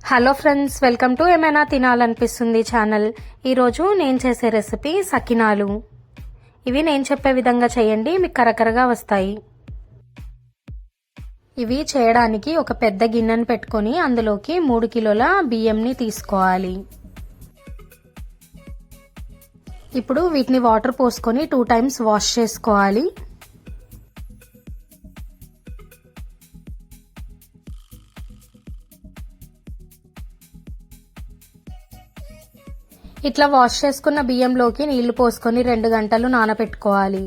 Hello friends, welcome to ఏమైనా తినాలనిపిస్తుంది channel. ఈరోజు నేను చేసే రెసిపీ సకినాలు. ఇవి నేను చెప్పే విధంగా చేయండి, మీకు కరకరగా వస్తాయి. ఇవి చేయడానికి ఒక పెద్ద గిన్నెను పెట్టుకొని అందులోకి 3 కిలోల బియ్యంని తీసుకోవాలి. ఇప్పుడు వీటిని వాటర్ పోసుకొని 2 టైమ్స్ వాష్ చేసుకోవాలి. ఇట్లా వాష్ చేసుకున్న బియ్యంలోకి నీళ్లు పోసుకొని 2 గంటలు నానబెట్టుకోవాలి.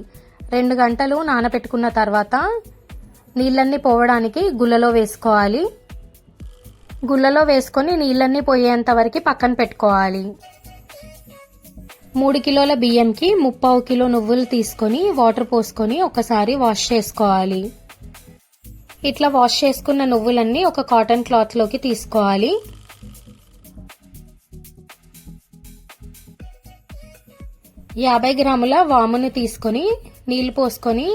2 గంటలు నానబెట్టుకున్న తర్వాత నీళ్ళన్నీ పోవడానికి గుల్లలో వేసుకోవాలి. గుల్లలో వేసుకొని నీళ్ళన్నీ పోయేంత వరకు పక్కన పెట్టుకోవాలి. 3 కిలోల బియ్యంకి 3/4 కిలో నువ్వులు తీసుకొని వాటర్ పోసుకొని ఒకసారి వాష్ చేసుకోవాలి. ఇట్లా వాష్ చేసుకున్న నువ్వులన్నీ ఒక కాటన్ క్లాత్ లోకి తీసుకోవాలి. 50 గ్రాముల వాముని తీసుకొని నీళ్లు పోసుకొని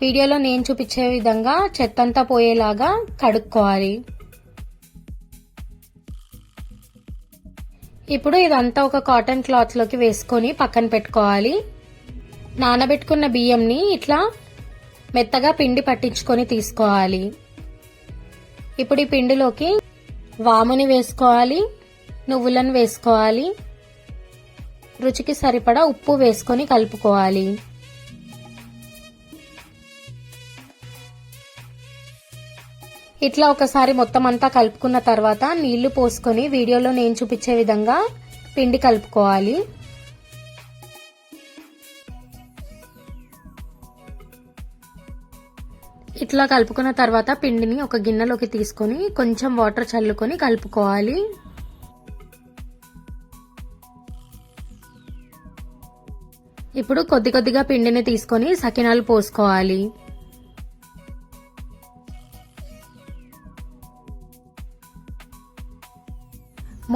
వీడియోలో నేను చూపించే విధంగా చెత్తంతా పోయేలాగా కడుక్కోవాలి. ఇప్పుడు ఇదంతా ఒక కాటన్ క్లాత్ లోకి వేసుకొని పక్కన పెట్టుకోవాలి. నానబెట్టుకున్న బియ్యంని ఇట్లా మెత్తగా పిండి పట్టించుకొని తీసుకోవాలి. ఇప్పుడు ఈ పిండిలోకి వాముని వేసుకోవాలి, నువ్వులను వేసుకోవాలి, రుచికి సరిపడా ఉప్పు వేసుకొని కలుపుకోవాలి. ఇట్లా ఒకసారి మొత్తం అంతా కలుపుకున్న తర్వాత నీళ్లు పోసుకొని వీడియోలో నేను చూపించే విధంగా పిండి కలుపుకోవాలి. ఇట్లా కలుపుకున్న తర్వాత పిండిని ఒక గిన్నెలోకి తీసుకొని కొంచెం వాటర్ చల్లుకొని కలుపుకోవాలి. ఇప్పుడు కొద్ది కొద్దిగా పిండిని తీసుకొని సకినాలు పోసుకోవాలి.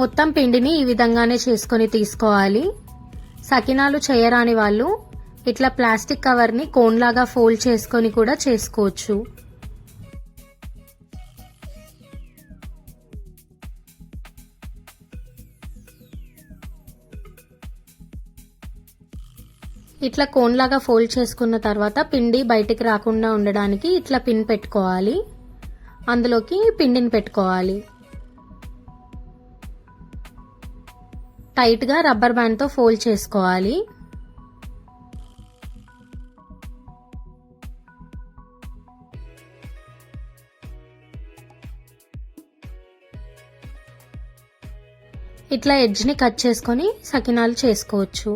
మొత్తం పిండిని ఈ విధంగానే చేసుకొని తీసుకోవాలి. సకినాలు చేయరాని వాళ్ళు ఇట్లా ప్లాస్టిక్ కవర్ని కోన్లాగా ఫోల్డ్ చేసుకొని కూడా చేసుకోవచ్చు. ఇట్లా కోన్లాగా ఫోల్డ్ చేసుకున్న తర్వాత పిండి బయటికి రాకుండా ఉండడానికి ఇట్లా పిన్ పెట్టుకోవాలి. అందులోకి పిండిని పెట్టుకోవాలి. టైట్గా రబ్బర్ బ్యాండ్తో ఫోల్డ్ చేసుకోవాలి. ఇట్లా ఎడ్జ్ని కట్ చేసుకొని సకినాలు చేసుకోవచ్చు.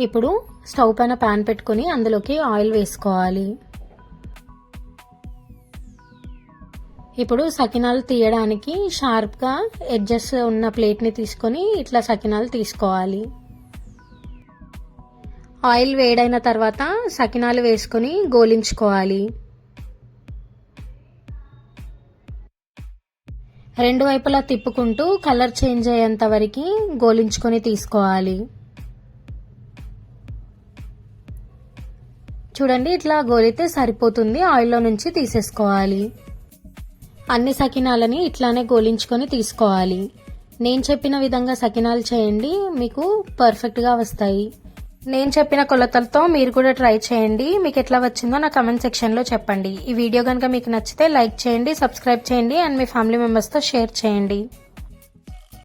ఇప్పుడు స్టవ్ పైన పాన్ పెట్టుకొని అందులోకి ఆయిల్ వేసుకోవాలి. ఇప్పుడు సకినాలు తీయడానికి షార్ప్గా ఎడ్జెస్ ఉన్న ప్లేట్ని తీసుకొని ఇట్లా సకినాలు తీసుకోవాలి. ఆయిల్ వేడైన తర్వాత సకినాలు వేసుకొని గోలించుకోవాలి. 2 వైపులా తిప్పుకుంటూ కలర్ చేంజ్ అయ్యేంత వరకు గోలించుకొని తీసుకోవాలి. చూడండి, ఇట్లా గోలితే సరిపోతుంది. ఆయిల్లో నుంచి తీసేసుకోవాలి. అన్ని సకినాలని ఇట్లానే గోలించుకొని తీసుకోవాలి. నేను చెప్పిన విధంగా సకినాలు చేయండి, మీకు పర్ఫెక్ట్గా వస్తాయి. నేను చెప్పిన కొలతలతో మీరు కూడా ట్రై చేయండి. మీకు ఎట్లా వచ్చిందో నా కమెంట్ సెక్షన్లో చెప్పండి. ఈ వీడియో కనుక మీకు నచ్చితే లైక్ చేయండి, సబ్స్క్రైబ్ చేయండి అండ్ మీ ఫ్యామిలీ మెంబర్స్తో షేర్ చేయండి.